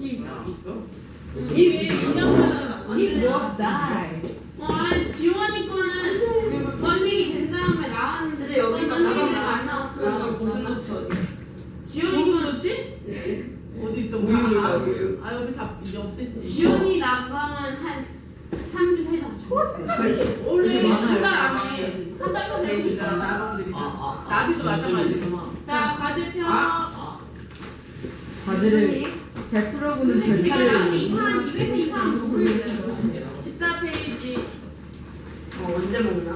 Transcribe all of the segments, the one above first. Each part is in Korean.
있어? If was die. 지원이 거는 번역이 된 다음에 나왔는데 근데 여기가 번역이 안 나왔어. 나가 고슴도치 어디 있어? 지원이 거 놓지? 어디 있던 우유가 거야? 우유. 아 여기 다 이제 없앴지. 지원이 나가면 한 3주 살다가 죽었어. 원래 많아요. 한달 안에 한달 전에 되잖아. 나비도 마찬가지고. 자 과제편. 과제를 잘 풀어보는 절차를 이상한 200회 이상 모르겠어. 14페이지. 언제 먹나?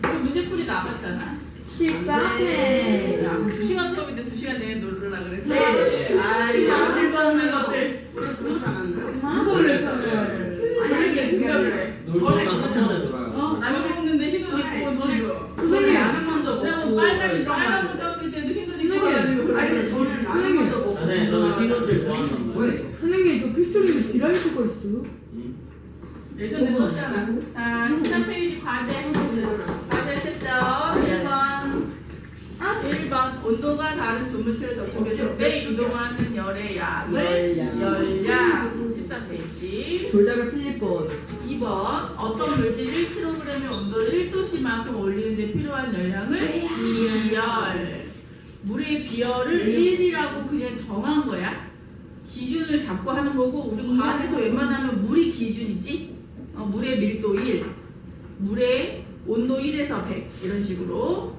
우리 문제풀이 나갔잖아. 14회. 야, 2시간 수업인데 2시간 내내 놀으려고 그랬어. 네. 아, 이거 당신 먹는 것들. 그렇지 않았나요? 누가 그랬어? 아니, 이게 누가 그래? 전에 라면 먹는데 흰옷 입고 지금. 선생님. 라면 먼저 지금 먹고 빨간 옷 떴을 때도 흰옷 입고 선생님. 가지고 아니 근데 저는 라면 선생님. 먼저 먹고 네, 저는 흰옷을 좋아한단 말이에요. 왜? 선생님 저 필통에서 지랄 수가 있어요? 예전에 썼잖아. 자, 13페이지 과제. 과제 채점 1번 온도가 다른 두물체를 접촉했을 때 이동하는 열의 양을 열량 14페이지. 졸다가 틀릴 뻔. 2번 어떤 물질이 킬로그램의 온도를 1도씨만큼 올리는 데 필요한 열량을 비열. 물의 비열을 1이라고 그냥 정한 거야. 기준을 잡고 하는 거고 우리 과학에서 웬만하면 물이 기준이지. 물의 밀도 1, 물의 온도 1에서 100 이런 식으로.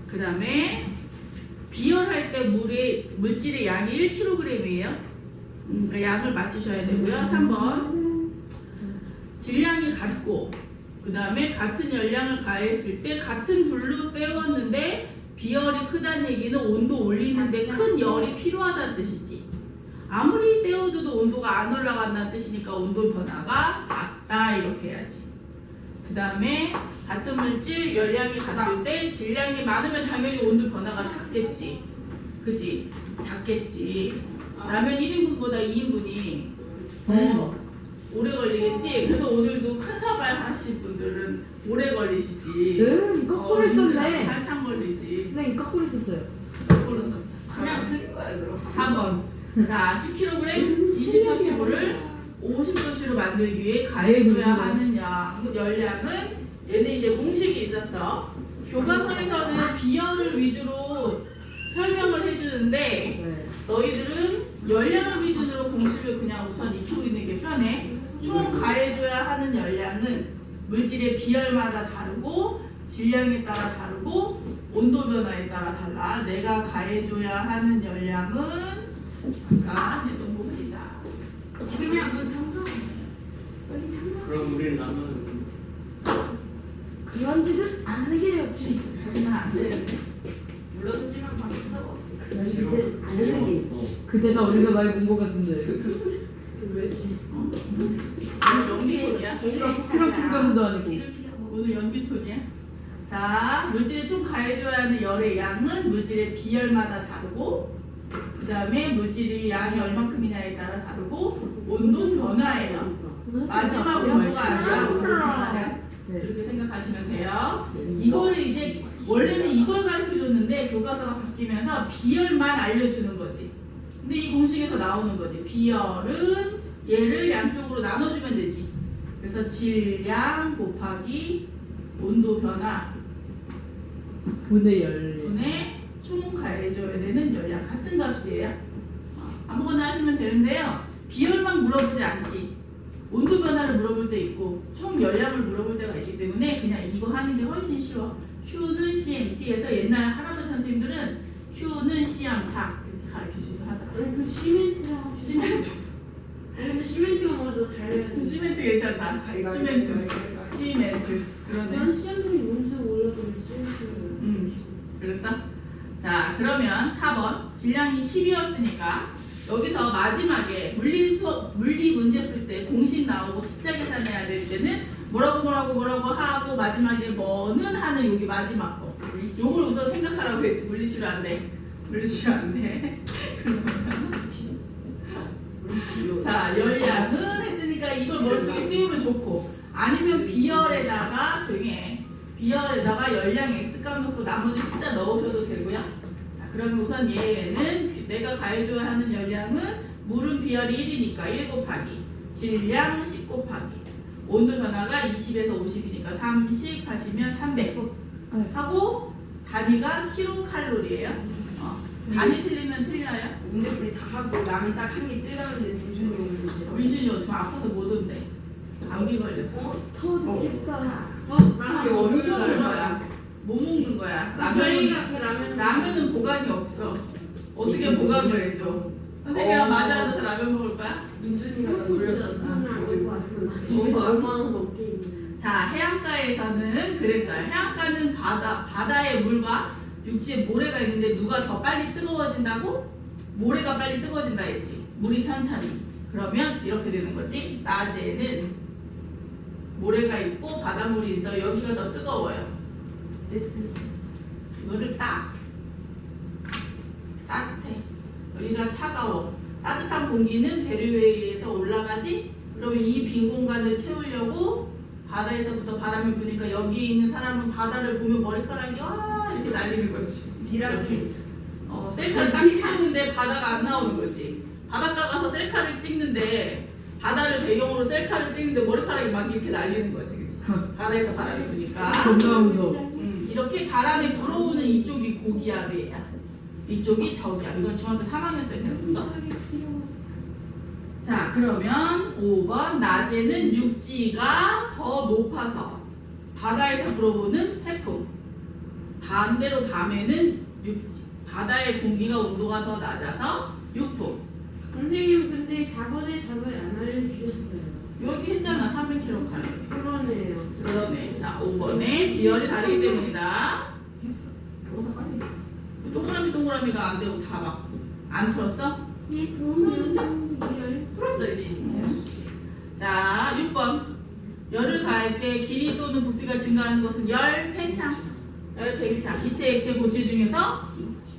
그 다음에 비열할 때 물질의 양이 1kg이에요. 그러니까 양을 맞추셔야 되고요. 3번 질량이 같고 그 다음에 같은 열량을 가했을 때 같은 불로 때웠는데 비열이 크다는 얘기는 온도 올리는데 큰 열이 필요하다는 뜻이지. 아무리 때워줘도 온도가 안 올라간다는 뜻이니까 온도 변화가 작다 이렇게 해야지. 그 다음에 같은 물질 열량이 같을 때 질량이 많으면 당연히 온도 변화가 작겠지. 그지? 작겠지. 라면 1인분보다 2인분이 오래 걸리겠지? 그래서 오늘도 큰 사발 하실 분들은 오래 걸리시지. 거꾸로 했었네. 한참 걸리지. 선생님 거꾸로 했었어요. 거꾸로 썼어. 그냥 틀린 거야 그럼 4번. 자, 10kg 20도씨 물을 50도씨로 만들기 위해 가해줘야 하는 열량은 얘는 이제 공식이 있었어. 교과서에서는 비열을 위주로 설명을 해주는데 너희들은 열량을 기준으로 공식을 그냥 우선 익히고 있는 게 편해. 총 가해줘야 하는 열량은 물질의 비열마다 다르고 질량에 따라 다르고 온도 변화에 따라 달라. 내가 가해줘야 하는 열량은 아까 했던 부분이다. 지금이야 그건 참가 빨리 참가 그럼 우리는 라면은 그런 짓은 안 하는 게 좋지. 그러면 안 되는데. 물러서지만 봤어 그런 짓은 안 하는 게 좋지. 그 대사 어디서 많이 본 것 같은데. 왜지? 오늘 연비톤이야? 트럼핑감도 아니고. 오늘 연비톤이야? 자, 물질이 총 가해줘야 하는 열의 양은 물질의 비열마다 다르고 그 다음에 물질이 양이 얼만큼이냐에 따라 다르고 온도 변화예요. 마지막 온도가 아니라 온도 변화야. 이렇게 생각하시면 돼요. 이거를 이제 원래는 이걸 가르쳐줬는데 교과서가 바뀌면서 비열만 알려주는 거지. 근데 이 공식에서 나오는 거지. 비열은 얘를 양쪽으로 나눠주면 되지. 그래서 질량 곱하기 온도 변화 분의 열. 분의 총 가해줘야 되는 열량 같은 값이에요. 아무거나 하시면 되는데요. 비열만 물어보지 않지. 온도 변화를 물어볼 때 있고 총 열량을 물어볼 때가 있기 때문에 그냥 이거 하는 게 훨씬 쉬워. Q는 CMT에서 옛날 할아버지 선생님들은 Q는 C암타 이렇게 가르쳐주기도 하더라고요. 그 시멘트라고. 시멘트. 근데 시멘트가 뭐도 잘해야 돼. 시멘트 괜찮다. 시멘트. 시멘트. 그러네. 난 시멘트를 용색 올려주면 시멘트. 그랬어? 자, 그러면 4번. 질량이 10이었으니까 여기서 마지막에 물리 문제 풀 때 공식 나오고 숫자 계산해야 될 때는 뭐라고 하고 마지막에 뭐는 하는 여기 마지막 거. 요걸 우선 생각하라고 했지. 물리치료 안 돼. 물리치료 안 돼. 자, 열량은 했으니까 이걸 머릿속에 띄우면 좋고 아니면 비열에다가 조용히 해. 비열에다가 열량 X값 넣고 나머지 숫자 넣으셔도 되고요. 자, 그러면 우선 얘는 내가 가해줘야 하는 열량은 물은 비열이 1이니까 1 곱하기 질량 10 곱하기 온도 변화가 20에서 50이니까 30 하시면 300 하고 단위가 킬로칼로리예요. 단위 틀리면 틀려요. 근데 우리 다 하고 남이 딱 한 개 뜨라는데 민준이 오는 민준이 요즘 아파서 못 온대. 감기 걸렸어. 더 좋겠다. 이게 뭐 먹는 거야? 뭐 먹는 거야? 라면은, 저희가 그 라면은 보관이 없어. 어떻게 보관을 해줘? 선생님이랑 맞아서 라면 먹을 거야? 민준이가 놀렸어. 알고 왔습니다. 집에 너무 5만 원 넘게 있는. 자, 해안가에서는 그랬어요. 해안가는 바다의 물과 육지에 모래가 있는데 누가 더 빨리 뜨거워진다고? 모래가 빨리 뜨거워진다 했지. 물이 천천히. 그러면 이렇게 되는 거지. 낮에는 모래가 있고 바닷물이 있어. 여기가 더 뜨거워요. 이거를 따뜻해. 여기가 차가워. 따뜻한 공기는 대류에 의해서 올라가지. 그러면 이 빈 공간을 채우려고 바다에서부터 바람이 부니까 여기에 있는 사람은 바다를 보면 머리카락이 와 이렇게 날리는 거지. 미라클. 셀카를 딱 찍는데 바다가 안 나오는 거지. 바닷가 가서 셀카를 찍는데 바다를 배경으로 셀카를 찍는데 머리카락이 막 이렇게 날리는 거지. 그치? 바다에서 바람이 부니까. 겁나 무서워. 이렇게 바람이 불어오는 이쪽이 고기압이에요. 이쪽이 저기압. 이건 중학교 3학년 때 배웠어. 자, 그러면 5번 낮에는 육지가 더 높아서 바다에서 불어오는 해풍. 반대로 밤에는 바다의 공기가 온도가 더 낮아서 육풍. 선생님 근데 4번에 답을 안 알려주셨어요. 여기 했잖아 300kcal. 그러네요. 그러네. 자, 5번에 비열이 다르기 때문이다. 했어. 동그라미가 안 되고 다 막 안 풀었어? 네, 그러면 풀었어요 지금. 자, 6번. 열을 가할 때 길이 또는 부피가 증가하는 것은 열 팽창. 열 팽창. 기체, 액체, 고체 중에서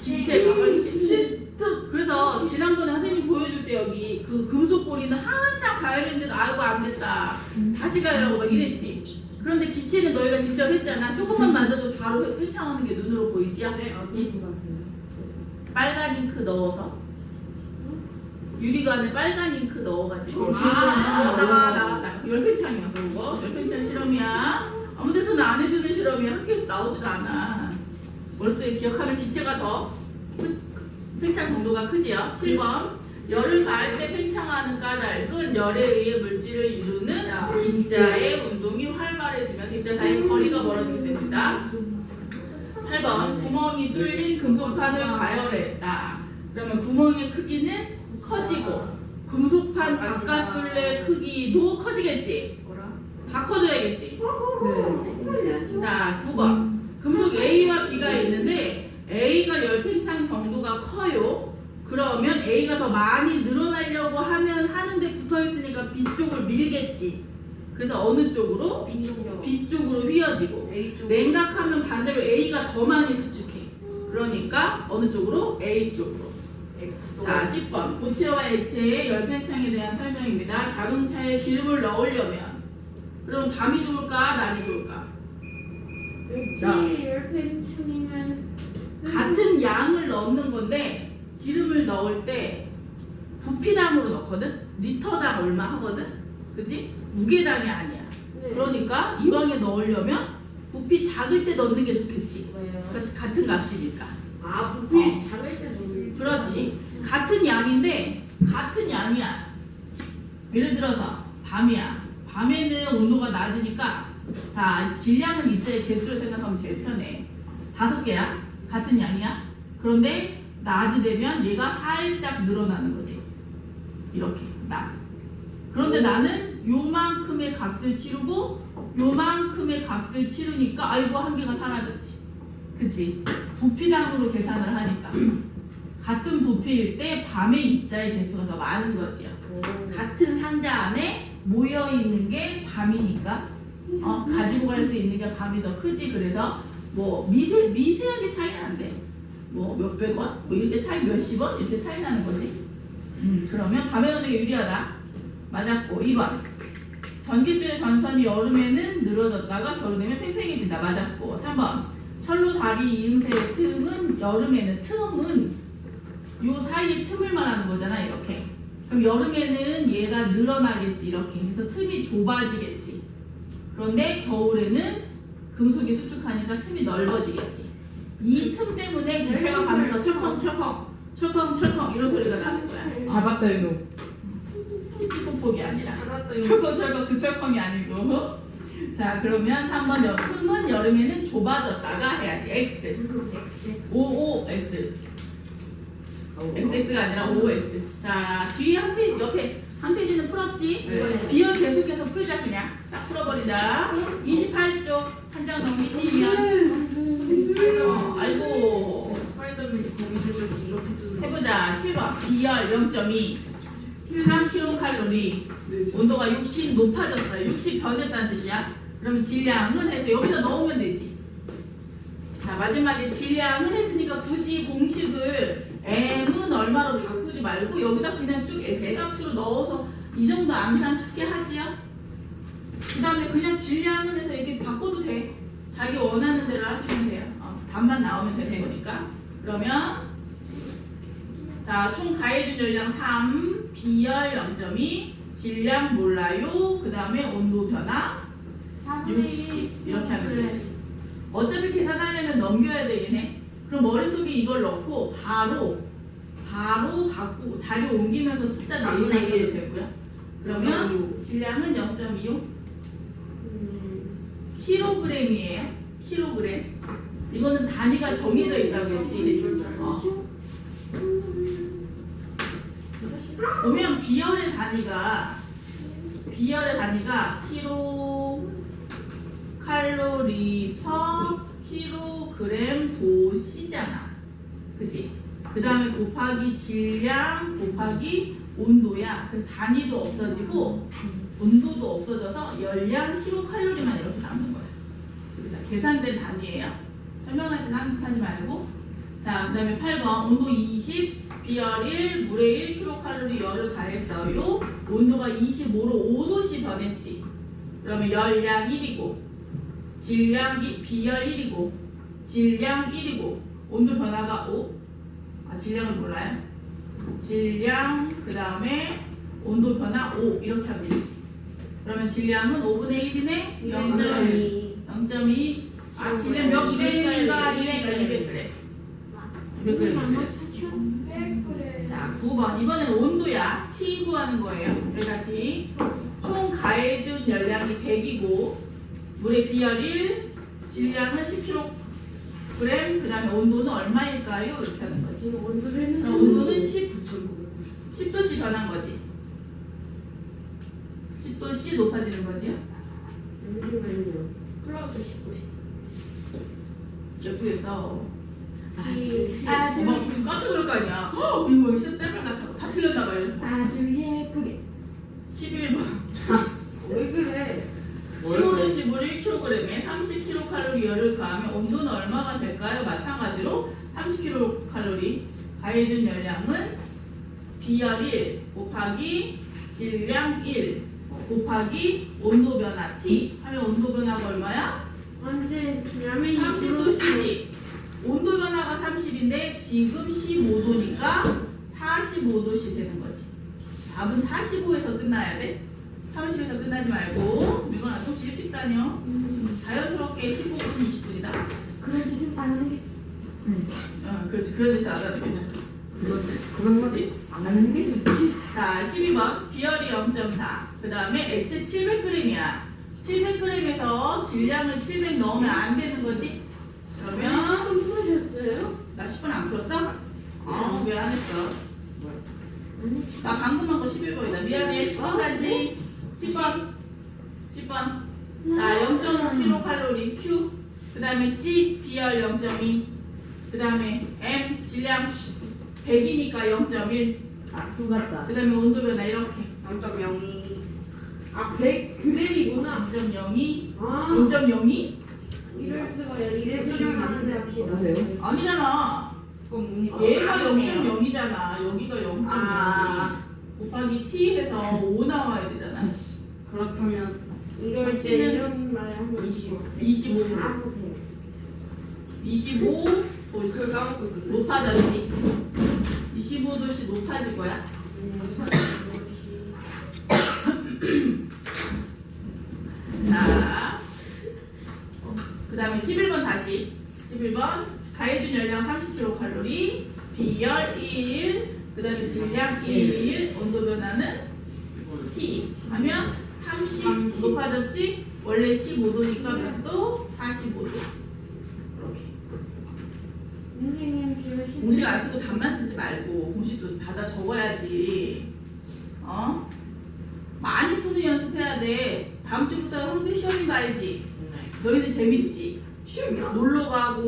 기체가 훨씬. 그래서 지난번에 선생님 보여줄 때 여기 그 금속 고리는 한참 가야 되는데 아이고 안 됐다. 다시 가야라고 막 이랬지. 그런데 기체는 너희가 직접 했잖아. 조금만 만져도 바로 팽창하는 게 눈으로 보이지? 네, 어디 봤어요? 빨간 잉크 넣어서 유리관에 빨간 잉크 넣어가지고 아, 나가 열팽창이야 그거. 열팽창 실험이야. 아무 데서는 안 해주는 실험이야. 학교에서 나오지도 않아. 머릿속에 기억하는 기체가 더 팽창 정도가 크지요. 7번 열을 가할 때 팽창하는 까닭은 열에 의해 물질을 이루는 입자의 운동이 활발해지면서 입자 사이 거리가 멀어지기 때문이다. 8번 구멍이 뚫린 금속판을 가열했다. 그러면 구멍의 크기는 커지고 금속판 바깥 둘레 크기도 커지겠지. 다 커져야겠지. 네. 자, 9번 금속 A와 B가 있는데 A가 열팽창 정도가 커요. 그러면 A가 더 많이 늘어나려고 하는데 붙어있으니까 B 쪽을 밀겠지. 그래서 어느 쪽으로? B 쪽으로 휘어지고. A 쪽. 냉각하면 반대로 A가 더 많이 수축해. 그러니까 어느 쪽으로? A 쪽으로. 자, 10번 고체와 액체의 열팽창에 대한 설명입니다. 자동차에 기름을 넣으려면 그럼 밤이 좋을까? 낮이 좋을까? 역시 열팽창이면 같은 양을 넣는 건데 기름을 넣을 때 부피당으로 넣거든? 리터당 얼마 하거든? 그지? 무게당이 아니야. 네. 그러니까 이왕에 넣으려면 부피 작을 때 넣는 게 좋겠지. 왜요? 그러니까 같은 값이니까. 아, 부피를 잡을 때 넣는. 그렇지. 같은 양인데 같은 양이야. 예를 들어서 밤이야. 밤에는 온도가 낮으니까 자, 질량은 입자의 개수를 생각하면 제일 편해. 5개야. 같은 양이야. 그런데 낮이 되면 얘가 살짝 늘어나는 거지. 이렇게 낮. 그런데 나는 요만큼의 값을 치르고 요만큼의 값을 치르니까 아이고 한 개가 사라졌지. 그치? 부피당으로 계산을 하니까 같은 부피일 때 밤의 입자의 개수가 더 많은 거지요. 같은 상자 안에 모여있는 게 밤이니까 가지고 갈 수 있는 게 밤이 더 크지. 그래서 뭐 미세하게 차이는 안 돼. 뭐 몇백 원? 뭐 이렇게 차이 몇십 원? 이렇게 차이 나는 거지. 그러면 밤에 넣는 게 유리하다. 맞았고. 2번 전기줄의 전선이 여름에는 늘어졌다가 겨울 되면 팽팽해진다. 맞았고. 3번 철로 다리 이음새의 틈은 여름에는 틈은 요 사이에 틈을 말하는 거잖아. 이렇게 그럼 여름에는 얘가 늘어나겠지. 이렇게 해서 틈이 좁아지겠지. 그런데 겨울에는 금속이 수축하니까 틈이 넓어지겠지. 이 틈 때문에 기체가 가면서 철컹 이런 소리가 나는 거야. 잡았다 이거. 칙칙폭폭이 아니라 잡았다 이거. 철컹 그 철컹이 아니고. 자 그러면 3번 틈은 여름에는 좁아졌다가 해야지. X. OOS. XX가 아니라 OS. 자 뒤에 한 페이지 옆에 한 페이지는 풀었지? 네. 비열 계속해서 풀자 그냥. 딱 풀어버리자. 28쪽 한 장 넘기시면. 아이고. 스파이더맨이 거기 들고 이렇게 쓰는. 해보자. 7번. 비열 0.2. 3kcal. 온도가 60 높아졌어요. 60 변했다는 뜻이야. 그러면 질량은 해서 여기다 넣으면 되지. 자 마지막에 질량은 했으니까 굳이 공식을 m은 얼마로 바꾸지 말고 여기다 그냥 쭉 x값으로 넣어서 이 정도 암산 쉽게 하지요. 그 다음에 그냥 질량은 해서 이렇게 바꿔도 돼. 자기 원하는 대로 하시면 돼요. 답만 나오면 되는 거니까. 그러면 자 총 가해준 열량 3, 비열 0.2, 질량 몰라요. 그 다음에 온도 변화 60 이렇게 하면 되지. 어차피 계산하려면 넘겨야 되긴 해. 그럼 머릿속에 이걸 넣고 바로 바꾸고 자료 옮기면서 숫자 내리셔도 되고요. 그러면 질량은 0.25 킬로그램이에요. 킬로그램. 이거는 단위가 정해져 있다고 했지. 보면 비열의 단위가 킬로 칼로리 퍼 킬로그램 도시잖아. 그치? 그 다음에 곱하기 질량 곱하기 온도야. 그 단위도 없어지고 온도도 없어져서 열량 킬로칼로리만 이렇게 남는 거야. 여기다 계산된 단위예요. 설명할 때는 한뜻하지 말고. 자, 그 다음에 8번 온도 20, 비열 1, 물에 1kcal 열을 가했어요. 온도가 25로 5도씨 변했지. 그러면 열량 1이고 질량 비열 1이고 질량 1이고 온도 변화가 5. 질량을 몰라요? 질량 그 다음에 온도 변화 5 이렇게 하면 되지. 그러면 질량은 5분의 1이네? 0.2 질량 몇 g가 200g. 200g. 자 9번 이번엔 온도야. T 구하는 거예요. 여기가 T. 총 가해준 열량이 100이고 물의 비열 1, 질량은 10kg, 그 다음에 온도는 얼마일까요? 이렇게 하는 거지. 온도는 10도씨 변한 거지. 10도씨 높아지는 거지요. 플러스 19. 옆에서 엄마 깜짝 놀랄 거 아니야. 헉, 이거 진짜 땜을 같아. 다 틀렸나 봐. 이러면서. 아주 예쁘게. 11번. 왜 그래? 15도씨 물 1kg에 30kcal 열을 가하면 온도는 얼마가 될까요? 마찬가지로 30kcal 가해준 열량은 비열 1 곱하기 질량 1 곱하기 온도 변화 T 하면 온도 변화가 얼마야? 안돼. 라면이 30도씨지. 온도 변화가 30인데 지금 15도니까 45도씨 되는 거지. 답은 45에서 끝나야 돼. 30에서 끝나지 말고 이건 아토피 일찍 다녀. 자연스럽게 15분 20분이다. 그런 짓은 안 하는 게. 그렇지. 그런 데서 알아도 되죠. 그런 거지. 안 하는 게 좋지. 자 12번 비열이 0.4. 그 다음에 액체 700g이야. 700g에서 질량을 700 넣으면 안 되는 거지. 그러면 10분 풀으셨어요? 나 10분 안 풀었어? 왜 안 했어? 나 방금 한 거 11번이다. 미안해. 10번 다시. 10번. 자, 0.5kcal Q. 그 다음에 C, 비열 0.2. 그 다음에 M, 질량 100이니까 0.1. 악수 같다. 그 다음에 온도 변화 이렇게. 0.02. 아 100g이구나. 0.02? 아 0.02? 이럴 수가 이래. 조정 하는데 보세요. 아니잖아. 그럼 얘가 0.0이잖아. 여기가 0.0. 곱하기 T 해서 5 나와야 되잖아. 그렇다면 이럴 때 이런 말 하면 25. 다 보세요. 25도씨 그 까먹고 있었네. 높아졌지. 25도씨 높아질 거야. 다음에 11번 다시 11번 가해준 열량 30kcal 비열 1 그 다음에 질량 1 온도 변화는 T 하면 30 높아졌지? 원래 15도니까 몇 도? 45도 이렇게 선생님 비율 공식 안 쓰고 답만 쓰지 말고 공식도 받아 적어야지. 어? 많이 푸는 연습해야 돼. 다음 주부터 형들 시험인 거 알지? 너희들 재밌지? 시험이야? 놀러 가고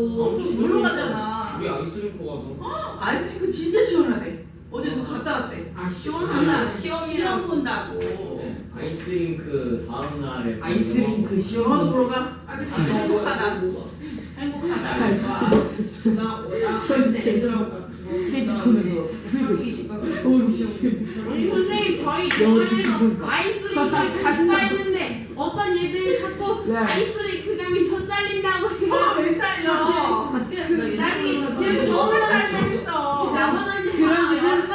놀러 가잖아. 우리 아이스링크 가서 아이스크림 진짜 시원하대. 어제도 갔다 왔대. 아 장난 시원하냐? 시험 본다고. 이제 아이스링크 다음 날에 아이스링크 영화도 시원. 보러 가? 아, 행복하다. 행복하다. 스케이트 타면서 풀고 있어. 어우 시원. 아니 선생님 저희 영어 동아리에서 듣고 아이스링크를 간다 했는데 어떤 얘들이 자꾸 네. 아이스링크 가면 혀 잘린다고 해요. 왜 잘려? 나중에 얘 너무 잘했어. 나머지 그런 짓은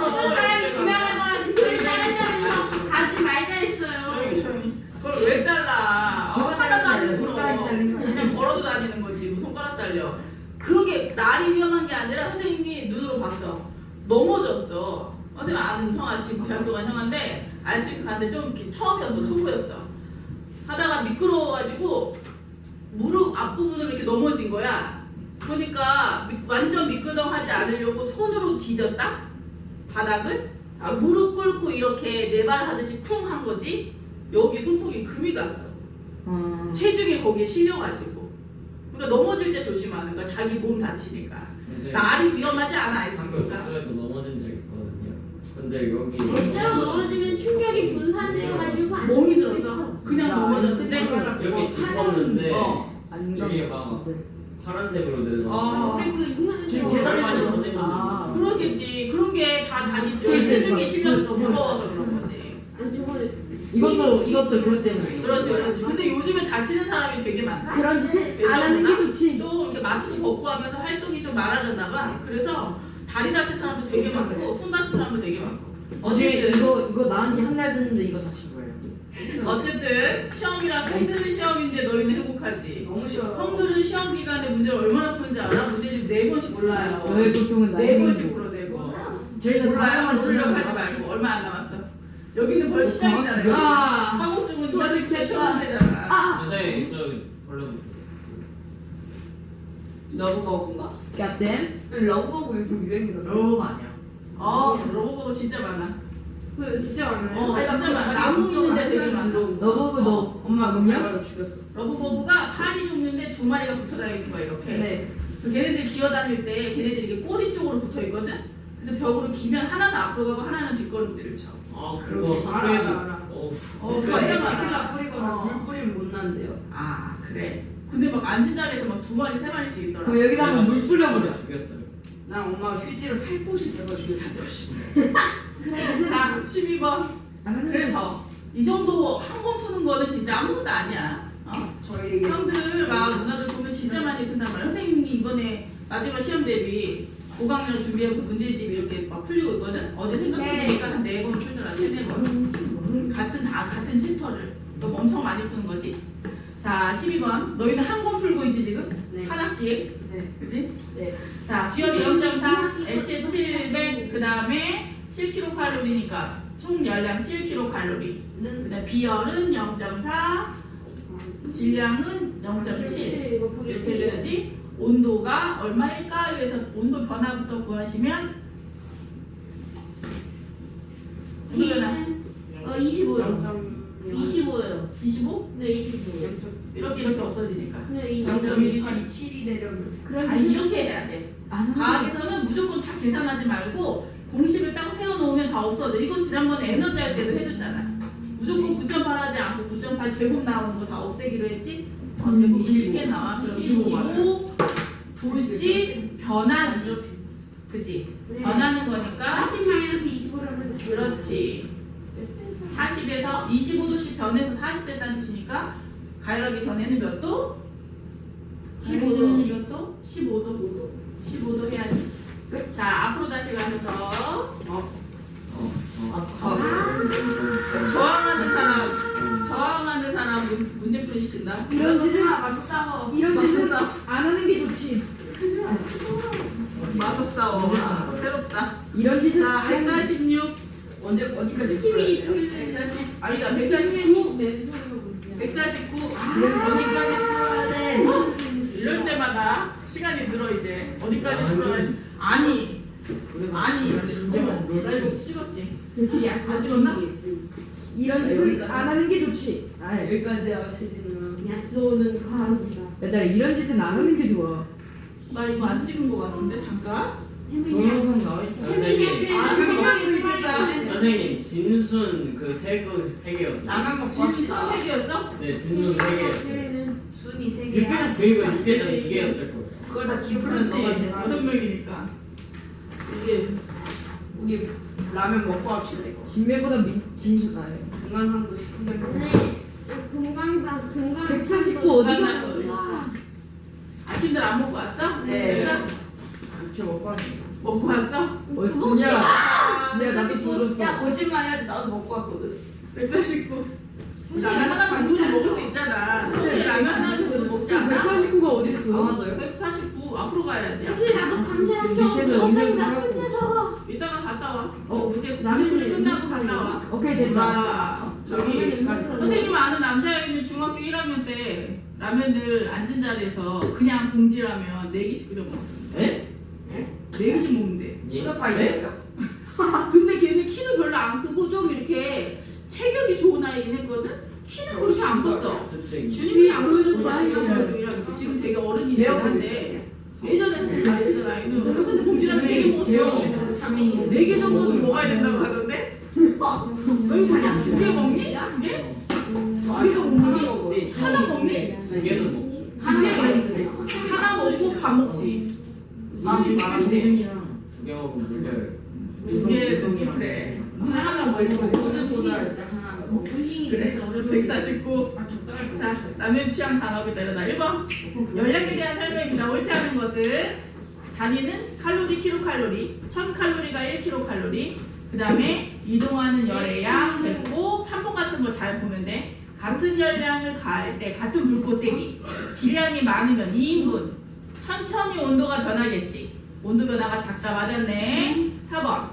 어떤 사람이 지나가다가 그걸 자른다면서 가지 말자 했어요. 그걸 왜 잘라? 저거 하나도 안 잘라요. 힘들어. 손가락 잘린 거 그냥 아니야? 걸어도 다니는 거지. 뭐 손가락 잘려. 그러게 날이 위험한 게 아니라 선생님이 눈으로 봤어. 넘어졌어. 선생님 아는 형아 지금 대학교 간 형한테 아이스링크 갔는데 좀 이렇게 처음이었어. 초보였어. 하다가 미끄러워가지고 무릎 앞부분으로 이렇게 넘어진 거야. 그러니까 완전 미끄덩하지 않으려고 손으로 디뎠다? 바닥을? 무릎 꿇고 이렇게 네발 하듯이 쿵 한 거지? 여기 손목이 금이 갔어. 체중이 거기에 실려가지고. 그러니까 넘어질 때 조심하는 거야. 자기 몸 다치니까. 이제 날이 위험하지 않아, 방금 아이스크림가. 학교에서 넘어진 적 있거든요. 근데 여기 실제로 넘어지면 충격이 분산돼가지고 안 멍이 될 수도 들었어. 있어. 그냥 넘어졌는데. 여기 짚었는데 어. 이게 막 파란색으로 되는 어. 그리고 이거는 지금 좀 계단에서 많이 넘어- 터지는 아. 그러겠지. 그런 게 다 자기 스테이지 체중이 막- 실려서 더 무거워서 그런 거지. 아니 저거를 이것도 그것 때문에. 그렇지, 그렇지. 근데 요즘에 다치는 사람이 되게 많다. 그런 짓을 안 하는 게 좋지. 좀 이렇게 마스크 벗고 하면서 활동이 좀 많아졌나 봐. 그래서 다리 다친 사람도 되게 많고 손 다친 사람도 되게 많고. 어제 어쨌든 이거 나은 지 한 달 됐는데 이거 다친 거예요. 어쨌든 시험이라 형들은 시험인데 너희는 행복하지. 너무 싫어. 형들은 시험 기간에 문제를 얼마나 푸는지 알아? 문제집 4번씩 몰라요. 너의 고통은 나의 4번씩 행복. 풀어 4번. 저희는 몰라요? 다만 모르려고 하지 지나가고. 말고 얼마 안 남았어. 여기는 벌써 시작이잖아요. 아. 사고증은 기다릴 때 시험 되잖아. 선생님 저 원래 러브버그인가? 갓댐. 러브버그 요즘 유행이더라. 어 아니야. 러브버그 진짜 많아. 그 진짜 많아요. 진짜 많아. 나무 있는데 되게 많아. 너보고 너 엄마 먹냐? 죽였어. 러브버그가 팔이 죽는데 2마리가 붙어 다니는 거야 이렇게. 네. 걔네들이 기어다닐 때 걔네들이 이게 꼬리 쪽으로 붙어 있거든. 그래서 벽으로 기면 하나는 앞으로 가고 하나는 뒷걸음질을 쳐. 아 그거 알아, 학교에서 알아. 진짜 애기 많아. 필라 뿌리거나 어. 물 뿌리면 못 난대요. 아 그래. 근데 막 앉은 자리에서 막 2마리 3마리씩 있더라. 그럼 여기다 한번 물 뿌려보자. 죽였어요. 난 엄마가 휴지로 살포시 대가지고 자 12번. 그래서 이 정도 한 번 푸는 거는 진짜 아무것도 아니야. 저희 형들 막 누나들 보면 진짜 많이 푼단 말이야. 선생님이 이번에 마지막 시험 대비 고강이랑 준비해서 문제집 이렇게 막 풀리고 있거든. 어제 생각해보니까 한 4번 풀더라. 3-4번. 같은 챕터를. 너무 엄청 많이 푸는 거지. 자 12번. 너희는 한 권 풀고 있지 지금? 네. 한 학기에? 네. 그지? 네. 자 비열이 0.4, 액체 700, 그 다음에 7kcal니까 총 열량 7kcal. 그 다음 비열은 0.4, 질량은 0.7 이렇게 해줘야지. 온도가 얼마일까요? 해서 온도 변화부터 구하시면 온도 변화 25요. 25예요. 25? 네, 25. 이렇게 없어지니까. 네, 0.28이 7이 되려면 아니 이렇게 해야 돼. 과학에서는 무조건 다 계산하지 말고 공식을 딱 세워놓으면 다 없어져. 이건 지난번에 에너지 할 때도 해줬잖아. 무조건 9.8 하지 않고 9.8 제곱 나오는 거 다 없애기로 했지? 대부분 25. 쉽게 나와. 그럼 25 25 도씩 변하지. 그지? 네. 변하는 거니까 40-25라면 그렇지. 40에서 25도씩 변해서 40 됐다는 뜻이니까 가열하기 전에는 몇 도? 15도. 몇 도? 15도. 15도 해야지. 끝. 자, 앞으로 다시 가면서 저항하는 사람 문제풀이 시킨다. 이런 짓은 맞서 싸워. 이런 짓은 안 하는 게 좋지. 맞서 싸워. 새롭다. 이런 짓은 자, 안 하는 게 146. 어디까지 힘이 풀어야 돼? 140. 아니다, 149. 내 소리가 뭔지 149. 어디까지 풀어야 돼? 이럴 때마다 시간이 늘어 이제. 어디까지 풀어야 돼? 아니. 아니. 나 이거 찍었지. 안 찍었나? 이런 짓은 안 하는 게 좋지. 아이. 여기까지야 체지는. 야스오는 과학이다. 얘들아 이런 짓은 안 하는 게 좋아. 나 이거 안 찍은 거 같은데 잠깐. 동영상 나와있다. 선생님. 아, 그거 있겠다. 선생님 진순 그 세 개였어요. 라면 먹고 진순 합시다. 3개였어? 네 진순 3개였어요. 순이 3개야. 그리고 6개전 2개였을 거예요. 그걸 다 기억을 그렇지. 너가 대단해. 6명이니까. 이게 우리 라면 먹고 합시다 이거. 진매보다 진수 나요. 건강상도 식품된 거. 금강 149 어디 갔어? 아침들 안 먹고 왔어? 네. 얘들아? 저 먹고 왔네. 먹고 왔어? 진야 나도 들었어. 야 거짓말 해야지. 나도 먹고 왔거든. 149. 라면 하나 정도는 먹을 수 있잖아. 혹시 라면 하나 정도 먹지 않아? 149가 어딨어? 맞아요. 149 앞으로 가야지. 사실 나도 감자랑 밑에서 음료수 사갖고. 끝내서 이따가 갔다 와. 이제 라면을 라면 끝나고 갔다 와. 오케이 됐다. 나 저기 선생님 아는 남자애는 중학교 1학년 때 라면을 앉은 자리에서 그냥 봉지라면 4개씩 끓여 먹어. 에? 4개씩 먹는데. 푸드파이터예요? 근데 걔는 키도 별로 안 크고 좀 이렇게 체격이 좋은 아이긴 했거든? 키는 그렇게 안 컸어. 스트링. 주님이 안 커져도 중학교 지금 되게 어른이긴 한데 예전에는 나이던 아이는 근데 봉지라면 4개 먹었어. 4개 정도는 먹어야 된다고 하던데? 너희 자냐? 2개 먹니? 2개? 2개도 못 먹니? 하나 먹니? 2개는 먹죠. 하나 먹고 밥 먹지. 대중이랑 2개 먹으면 물려요. 2개 좀 그래. 하나 먹고 모두보다 일단 하나 먹고. 그래. 149. 자, 라면 취향 단어를 내려놔. 1번. 열량에 대한 설명입니다. 옳지 않은 것은 단위는 칼로리, 킬로칼로리. 1000칼로리가 1킬로칼로리. 그 다음에 이동하는 열의 양 됐고 3번 같은 거 잘 보면 돼. 같은 열량을 가할 때 같은 불꽃 세기. 질량이 많으면 2인분. 천천히 온도가 변하겠지. 온도 변화가 작다 맞았네. 4번.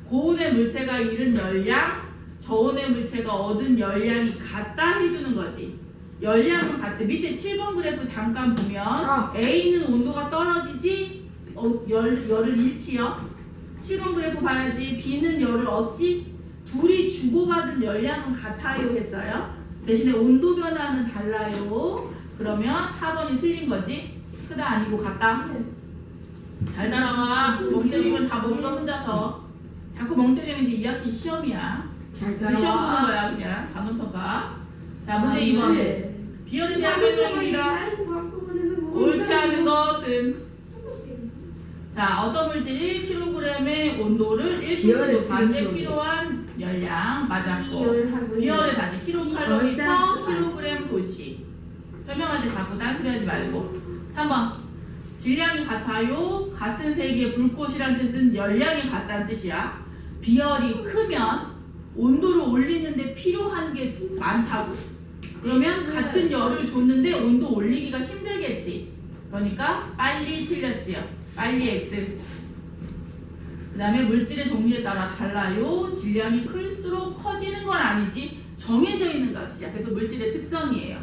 고온의 물체가 잃은 열량, 저온의 물체가 얻은 열량이 같다 해주는 거지. 열량은 같대. 밑에 7번 그래프 잠깐 보면 A는 온도가 떨어지지 열을 잃지요. 7번 그래프 봐야지. B는 열을 얻지. 둘이 주고받은 열량은 같아요 했어요. 대신에 온도 변화는 달라요. 그러면 4번이 틀린 거지. 크다 아니고 같다. 잘 따라와. 멍 때리면 다 못 써 혼자서. 자꾸 멍 때리면 이제 2학기 시험이야. 잘 시험 보는 따라와. 거야 그냥 단원평가. 자 문제 2번. 비열에 대한 설명입니다. 옳지 않은 것은 자 어떤 물질 1kg의 온도를 1kg 비열의 높이는데 단위로. 필요한 열량 맞았고 비열의 단위 킬로칼로리 퍼 킬로그램 도시. 설명할 때 자꾸 딴소리하지 말고. 3번 질량이 같아요. 같은 세기의 불꽃이란 뜻은 열량이 같다는 뜻이야. 비열이 크면 온도를 올리는데 필요한 게 많다고. 그러면 같은 열을 줬는데 온도 올리기가 힘들겠지. 그러니까 빨리 틀렸지요. 빨리 X. 그 다음에 물질의 종류에 따라 달라요. 질량이 클수록 커지는 건 아니지. 정해져 있는 값이야. 그래서 물질의 특성이에요.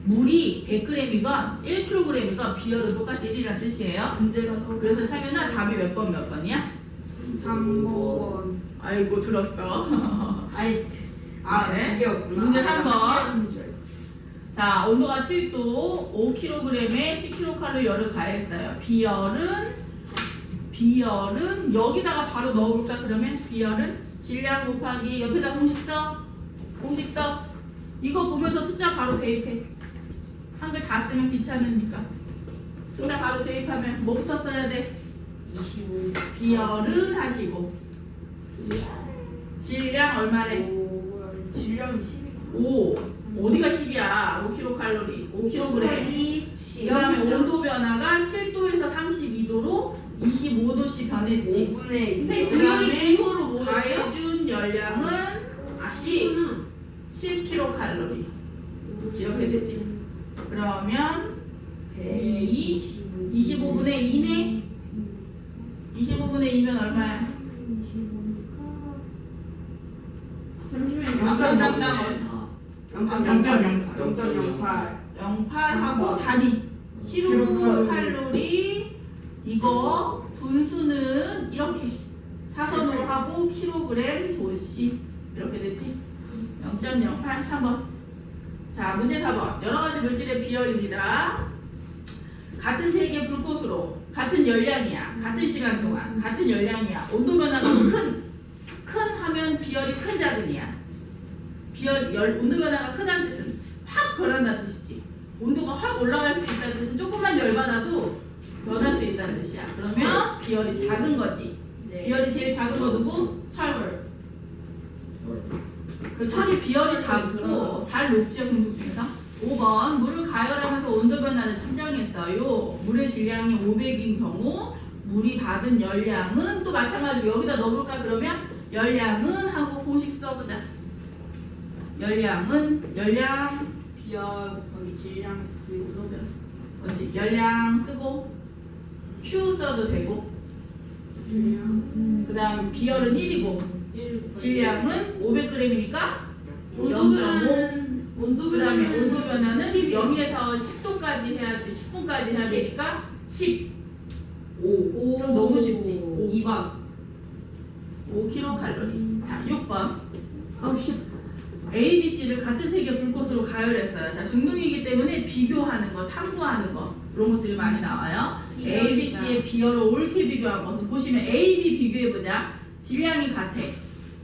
물이 100g이건 1kg이건 비열은 똑같이 1이라는 뜻이에요. 문제가 너무. 그래서 창현아 답이 몇 번이야? 3번. 아이고 들었어. 아니, 네. 2개였구나. 문제 3번. 자, 온도가 7도, 5kg에 10kcal 열을 가했어요. 비열은 여기다가 바로 넣어볼까? 그러면 비열은 질량 곱하기 옆에다 공식 써? 공식 써? 이거 보면서 숫자 바로 대입해. 한글 다 쓰면 귀찮으니까. 숫자 바로 대입하면 뭐부터 써야 돼? 25. 비열은 하시고 질량 얼마래? 질량이 12. 5. 어디가 10이야? 5kcal, 5kg. 그 다음에 온도 변화가 7도에서 32도로 25도씩 변했지. 5분의 2. 그 다음에 가해준 열량은 10kcal. 이렇게 되지. 그러면 102 25분의 2네. 25분의 2면 얼마야? 잠시만요. 0.08 08하고 단위 킬로칼로리. 이거 분수는 이렇게 사선으로 하고 킬로그램 도시 이렇게 되지. 0.08 3번. 자, 문제 4번. 여러 가지 물질의 비열입니다. 같은 세기의 불꽃으로 같은 열량이야. 같은 시간 동안 같은 열량이야. 온도 변화가 큰 하면 비열이 큰 작은이야. 온도 변화가 크다는 뜻은 확 변한다는 뜻이지. 온도가 확 올라갈 수 있다는 뜻은 조금만 열받아도 변할 수 있다는 뜻이야. 그러면 비열이 작은 거지. 비열이 제일 작은 거 누구? 철물. 그 철이 비열이 작고 잘 녹지요, 금속 중에서. 5번 물을 가열하면서 온도 변화를 측정했어요. 물의 질량이 500인 경우 물이 받은 열량은 또 마찬가지로 여기다 넣어볼까? 그러면 열량은 하고 공식 써보자. 열량 비열 거기 질량 그러면 뭐지? 열량 쓰고 Q 써도 되고 그 다음 비열은 1이고 질량은 500g이니까 0.5. 그 다음에 온도 변화는 0에서 10도까지 해야 돼. 10분까지 해야 되니까 10. 5 그럼 너무 쉽지. 2번 5kcal. 자, 6번. 아우 씨. A, B, C를 같은 세기의 불꽃으로 가열했어요. 자, 중등이기 때문에 비교하는 거, 탐구하는 거 이런 것들이 많이 나와요. A, B, C의 비열을 옳게 비교한 것은 보시면 A, B 비교해보자. 질량이 같아.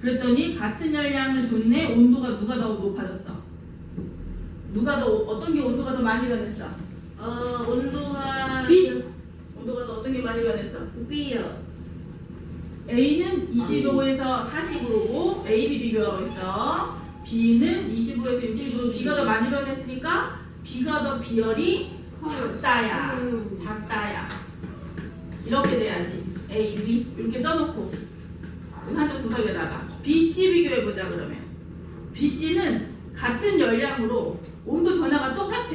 그랬더니 같은 열량을 줬네. 온도가 누가 더 높아졌어? 어떤 게 온도가 더 많이 변했어? 온도가 B. 온도가 더 어떤 게 많이 변했어? B요. A는 25에서 40으로고 A, B 비교하고 있어. B는 25에서 60으로 B가 더 많이 변했으니까 B가 더 비열이 작다야. 작다야. 이렇게 돼야지. A, B 이렇게 써놓고 한쪽 구석에다가 B, C 비교해보자 그러면. B, C는 같은 열량으로 온도 변화가 똑같아.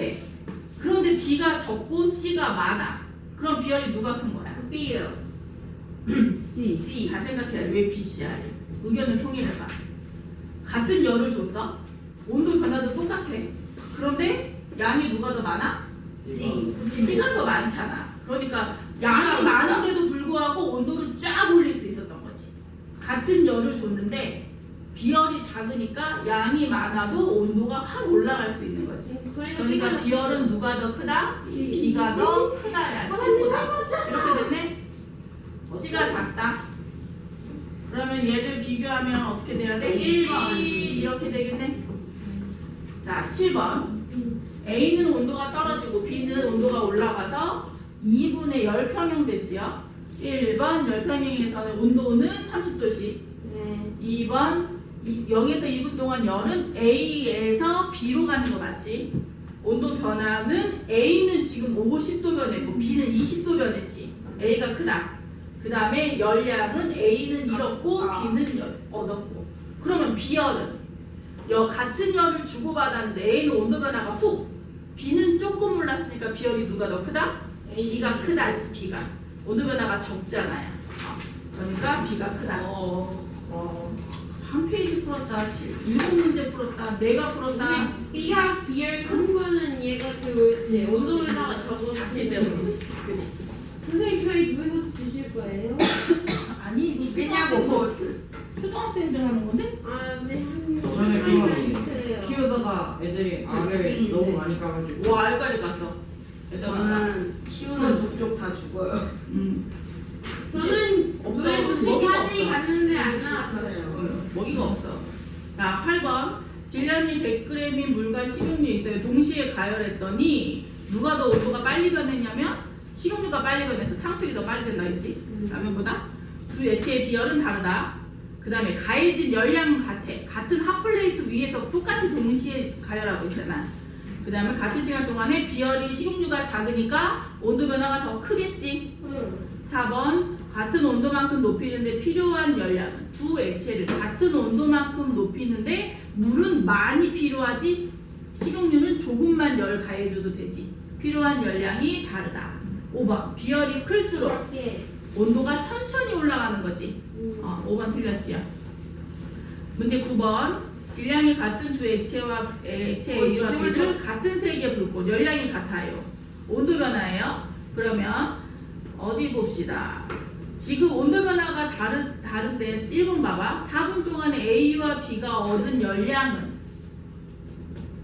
그런데 B가 적고 C가 많아. 그럼 비열이 누가 큰 거야? B요. C. 잘 생각해. 왜 B, C야? 의견을 통일해봐. 같은 열을 줬어. 온도 변화도 똑같아. 그런데 양이 누가 더 많아? C가 더 많잖아. 그러니까 양이 많은데도 불구하고 온도를 쫙 올릴 수 있었던 거지. 같은 열을 줬는데 비열이 작으니까 양이 많아도 온도가 확 올라갈 수 있는 거지. 그러니까 비열은 누가 더 크다? B가 더 크다야. C보다. 이렇게 됐네? C가 작다. 그러면 얘를 비교하면 어떻게 돼야 돼? 1번 이렇게 되겠네. 자, 7번. A는 온도가 떨어지고 B는 온도가 올라가서 2분의 열평형 됐지요. 1번 열평형에서는 온도는 30도씩. 네. 2번 0에서 2분 동안 열은 A에서 B로 가는 거 맞지? 온도 변화는 A는 지금 50도 변했고 B는 20도 변했지. A가 크다. 그 다음에 열량은 A는 잃었고 B는 얻었고. 그러면 B열은 같은 열을 주고받았는데 A는 온도 변화가 훅, B는 조금 올랐으니까 B열이 누가 더 크다? B가 크다지. B가 온도 변화가 적잖아요. 그러니까 B가 크다. 한 페이지 풀었다. 7문제 풀었다. 내가 풀었다. B가 비열 큰 거는 얘가 그거였지. 온도 변화가 적어. 작기 때문이지. 그지? 선생님 저희 누구 주실 거예요? 아니 이거 왜냐고 초등학생들 하는 건데? 네. 저는 그거 주세요. 키우다가 애들이 알을 너무 많이 까가지고 와 알까지 갔어. 얘들아. 저는 키우는 족족 다 죽어요. 저는 없어. 노래 먹이가 붙이까지 없어. 갔는데 안 나왔어요. 먹이가 없어. 자, 8번. 질량이 100g인 물과 식용유 있어요. 동시에 가열했더니 누가 더 온도가 빨리 변했냐면 식용유가 빨리 변해서 탕수육이 더 빨리 된다 했지. 라면보다. 두 액체의 비열은 다르다. 그 다음에 가해진 열량은 같아. 같은 핫플레이트 위에서 똑같이 동시에 가열하고 있잖아. 그 다음에 같은 시간 동안에 비열이 식용유가 작으니까 온도 변화가 더 크겠지. 4번. 같은 온도만큼 높이는데 필요한 열량은 두 액체를 같은 온도만큼 높이는데 물은 많이 필요하지 식용유는 조금만 열 가해줘도 되지. 필요한 열량이 다르다. 5번 비열이 클수록 작게. 온도가 천천히 올라가는 거지. 5번 틀렸지요. 문제 9번 질량이 같은 두 액체 A와 B를 같은 색의 불꽃 열량이 같아요. 온도 변화예요. 그러면 어디 봅시다. 지금 온도 변화가 다른데 1번 봐봐. 4분 동안에 A와 B가 얻은 열량은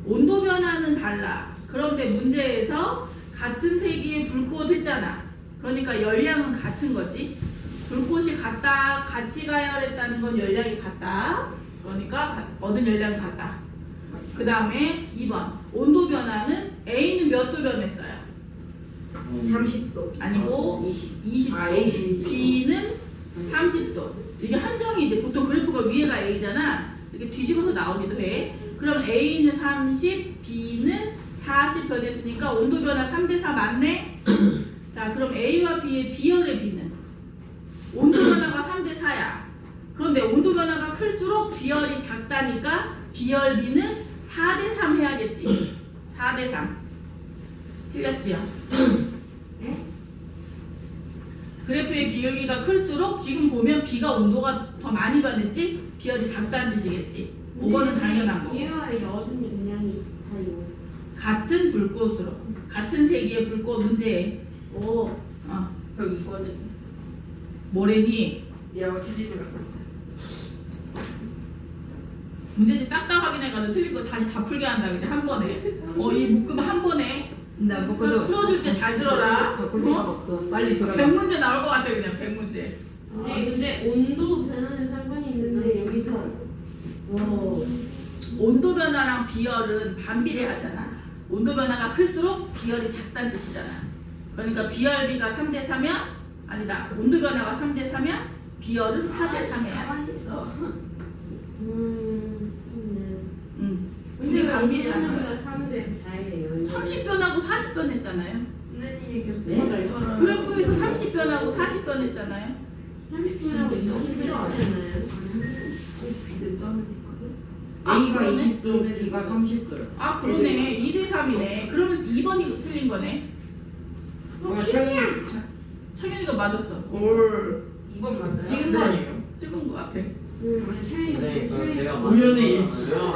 온도 변화는 달라. 그런데 문제에서 같은 세기의 불꽃 했잖아. 그러니까 열량은 같은 거지. 불꽃이 같이 가열했다는 건 열량이 같다. 그러니까 얻은 열량이 같다. 그 다음에 2번 온도 변화는 A는 몇 도 변했어요? 30도. 아니고 20도. 아, A. B는 30도. 이게 한정이지. 보통 그래프가 위에가 A잖아. 이렇게 뒤집어서 나오기도 해. 그럼 A는 30, B는 40 변했으니까 온도 변화 3대4 맞네? 자, 그럼 A와 B의 비열의 B는 온도 변화가 3대4야. 그런데 온도 변화가 클수록 비열이 작다니까 비열 B는 4대3 해야겠지. 4대3. 틀렸지요? 그래프의 기울기가 클수록 지금 보면 B가 온도가 더 많이 변했지? 비열이 작다는 뜻이겠지. 5번은 당연한 거. 얘가 얻은 열량이 달라요. 같은 불꽃으로 같은 세기의 불꽃 문제. 오. 그럼 이거는 뭐래니? 얘하고 치즈를 썼어. 문제집 싹 다 확인해가지고 틀린 거 다시 다 풀게 한다 그냥 한 번에. 이 묶음 한 번에. 나 그럼 풀어줄 때 잘 들어라. 바꿀 생각 없어. 빨리 들어가. 100문제 나올 것 같아 그냥 100문제. 네, 근데 온도 변화는 상관이 있는데 여기서 온도 변화랑 비열은 반비례하잖아. 온도 변화가 클수록 비열이 작다는 뜻이잖아. 그러니까 비열비가 3대3이면 아니다. 온도 변화가 3대3이면 비열은 4대3 해야지. 있어. 둘이 근데 반비례하는 온도 거야. 변화가 3대 4예요. 30변하고 40변 했잖아요. 선생님이 계속 네? 맞아요. 그래프에서 30변하고 40변 했잖아요. 30분하고 20분 하잖아요. 비들 쩌는 있거든. A가 그러네. 20도, B가 30도요. 아 그러네. 2대3이네. 그러면 2번이 틀린 거네. 뭐야, 최근에 창현이가 맞았어. 올 2번 맞나요? 찍은 거 아니에요? 찍은 거 같아. 네, 저 제가 우연의 맞췄어요.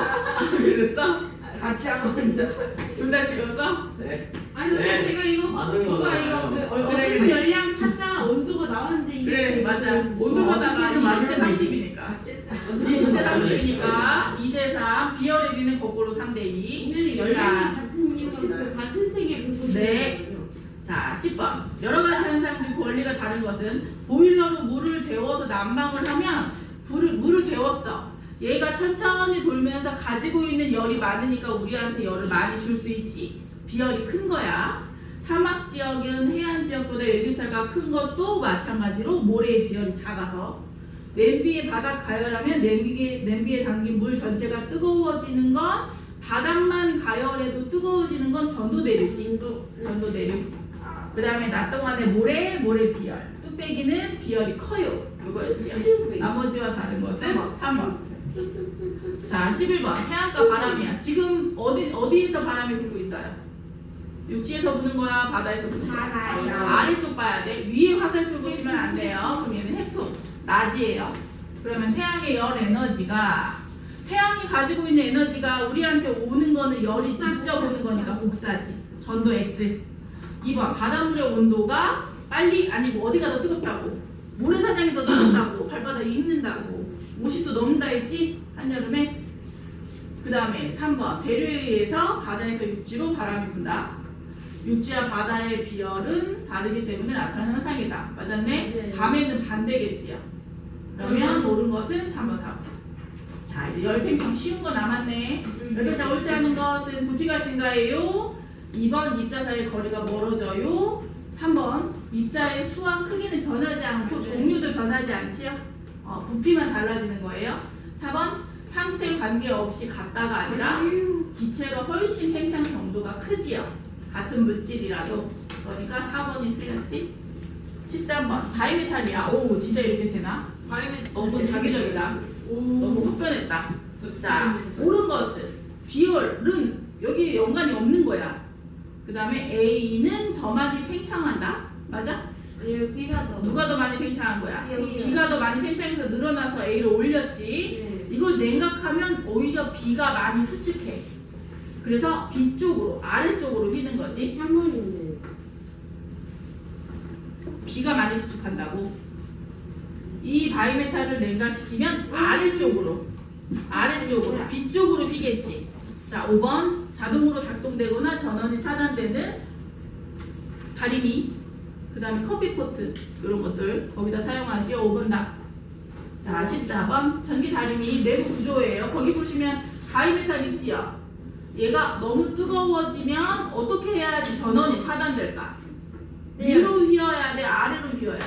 그랬어? 같이 한 번이다. 둘 다 찍었어? 네. 아니 근데 네. 제가 이거 맞은 누가 거잖아요. 이거 그래, 어떤 열량 찾다 온도가 나왔는데 이게 그래 맞아. 온도 변화가 20대 30이니까. 같이 했다. 20대 30이니까 2대3. 비열의 비는 거꾸로 3대2. 근데 열량이 자, 같은 이유가 그 같은 색의 불꽃이 네. 자 10번. 여러 가지 현상 중 원리가 다른 것은 보일러로 물을 데워서 난방을 하면 물을 데웠어. 얘가 천천히 돌면서 가지고 있는 열이 많으니까 우리한테 열을 많이 줄 수 있지. 비열이 큰 거야. 사막 지역은 해안 지역보다 일교차가 큰 것도 마찬가지로 모래의 비열이 작아서 냄비의 바닥 가열하면 냄비에 담긴 물 전체가 뜨거워지는 건 바닥만 가열해도 뜨거워지는 건 전도 대류지. 전도 대류. 그 다음에 낮 동안에 모래 비열. 뚝배기는 비열이 커요. 이거였지요. 나머지와 다른 것은 3번. 자 11번 해안가 바람이야. 지금 어디에서 바람이 불고 있어요? 육지에서 부는 거야? 바다에서 부는 거야? 바다요. 아래쪽 봐야 돼. 위에 화살표 보시면 안 돼요. 그럼 얘는 햅톤 낮이에요. 그러면 태양의 열 에너지가 태양이 가지고 있는 에너지가 우리한테 오는 거는 열이 직접 오는 거니까 복사지. 전도 X. 2번 바닷물의 온도가 빨리 아니고 어디가 더 뜨겁다고? 모래사장이 더 뜨겁다고. 발바닥이 익는다고. 50도 넘는다 했지? 한여름에. 그 다음에 3번 대류에 의해서 바다에서 육지로 바람이 분다. 육지와 바다의 비열은 다르기 때문에 나타나는 현상이다. 맞았네? 네. 밤에는 반대겠지요. 그러면 옳은 것은 3번 4번. 자 이제 열팽창 쉬운 거 남았네. 열팽창 옳지 않은 것은 부피가 증가해요. 2번 입자 사이의 거리가 멀어져요. 3번 입자의 수와 크기는 변하지 않고 종류도 변하지 않지요. 부피만 달라지는 거예요. 4번 상태 관계없이 같다가 아니라 기체가 훨씬 팽창 정도가 크지요. 같은 물질이라도. 그러니까 4번이 틀렸지. 13번 다이메탈이야. 오 진짜 이렇게 되나? 너무 자기적이다. 너무 흡변했다. 자 옳은 것은 비열은 여기 연관이 없는 거야. 그 다음에 A는 더 많이 팽창한다. 맞아? 아니면 B가 더. 누가 더 많이 팽창한 거야? B요. B가 더 많이 팽창해서 늘어나서 A를 올렸지. 네. 이걸 냉각하면 오히려 B가 많이 수축해. 그래서 B 쪽으로, 아래쪽으로 휘는 거지. 3번인데. B가 많이 수축한다고. 이 바이메탈을 냉각시키면 아래쪽으로 B 쪽으로 휘겠지. 자, 5번 자동으로 작동되거나 전원이 차단되는 다리미, 그 다음에 커피포트 이런 것들 거기다 사용하지. 5번 답. 자, 14번 전기 다리미 내부 구조예요. 거기 보시면 바이메탈 있지요. 얘가 너무 뜨거워지면 어떻게 해야지 전원이 차단될까? 위로 휘어야 돼, 아래로 휘어야 돼?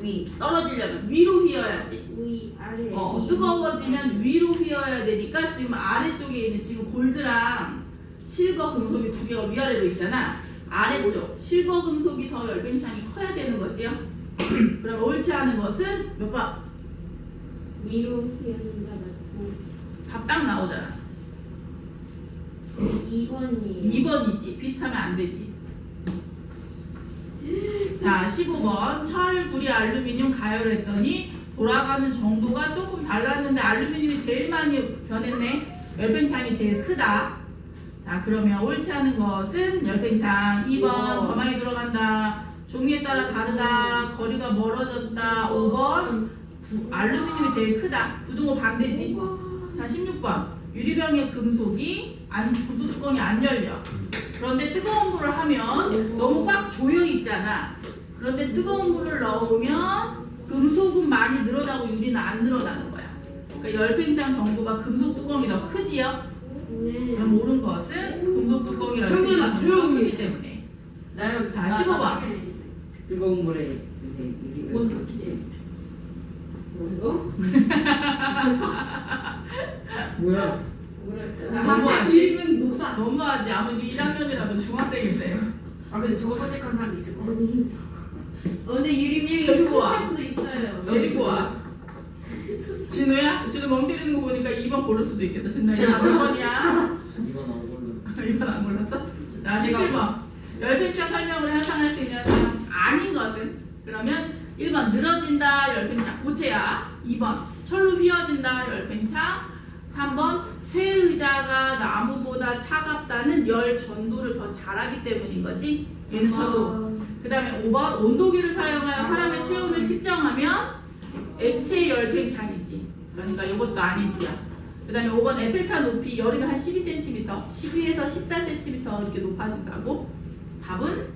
위. 떨어지려면 위로 휘어야지. 위, 아래. 뜨거워지면 위로 휘어야 되니까 지금 아래쪽에 있는 지금 골드랑 실버 금속이 두 개가 위아래로 있잖아. 아래쪽 실버 금속이 더 열팽창이 커야 되는 거지요. 그럼 옳지 않은 것은 몇 번? 위로 휘어진다 맞고. 답 딱 나오잖아. 2번이에요. 2번이지. 비슷하면 안 되지. 자, 15번 철, 구리, 알루미늄 가열했더니 돌아가는 정도가 조금 달랐는데 알루미늄이 제일 많이 변했네. 열팽창이 제일 크다. 자, 그러면 옳지 않은 것은 열팽창 2번 더 많이 들어간다. 종류에 따라 다르다. 거리가 멀어졌다. 5번 알루미늄이 제일 크다. 부등호 반대지. 자, 16번 유리병의 금속이 구두 뚜껑이 안 열려. 그런데 뜨거운 물을 하면 너무 꽉 조여 있잖아. 그런데 뜨거운 물을 넣으면 금속은 많이 늘어나고 유리는 안 늘어나는 거야. 그러니까 열팽창 정도가 금속 뚜껑이 더 크지요. 네. 그럼 옳은 것은 금속 뚜껑이 열팽창 정도가 크기 때문에. 나는 자, 15번. 뜨거운 물에 유리. 뭔 바뀌지? 뭐요? 뭐야? 너무하지? 이름은 뭐다? 너무하지. 아무리 1학년이라도 중학생인데. 아 근데 저거 선택한 사람이 있을 것 같아. 근데 유리병이 데리고 와. 할 수도 있어요. 데리고 와. 진우야? 진우 멍 때리는 거 보니까 2번 고를 수도 있겠다. 생각이야. 몇 번이야? 이건 안 골랐어. 1번 안 골랐어? 자, 17번. 열팽창 설명을 해상할 수 있는 사람 아닌 것은? 그러면 1번 늘어진다 열팽창 고체야. 2번 철로 휘어진다 열팽창. 3번 쇠의자가 나무보다 차갑다는 열 전도를 더 잘하기 때문인 거지. 얘는 저도. 그 다음에 5번 온도계를 사용하여 사람의 체온을 측정하면 액체 열팽창이지. 그러니까 이것도 아니지요. 그 다음에 5번 에펠탑 높이 여름에 한 12cm, 12에서 14cm 이렇게 높아진다고. 답은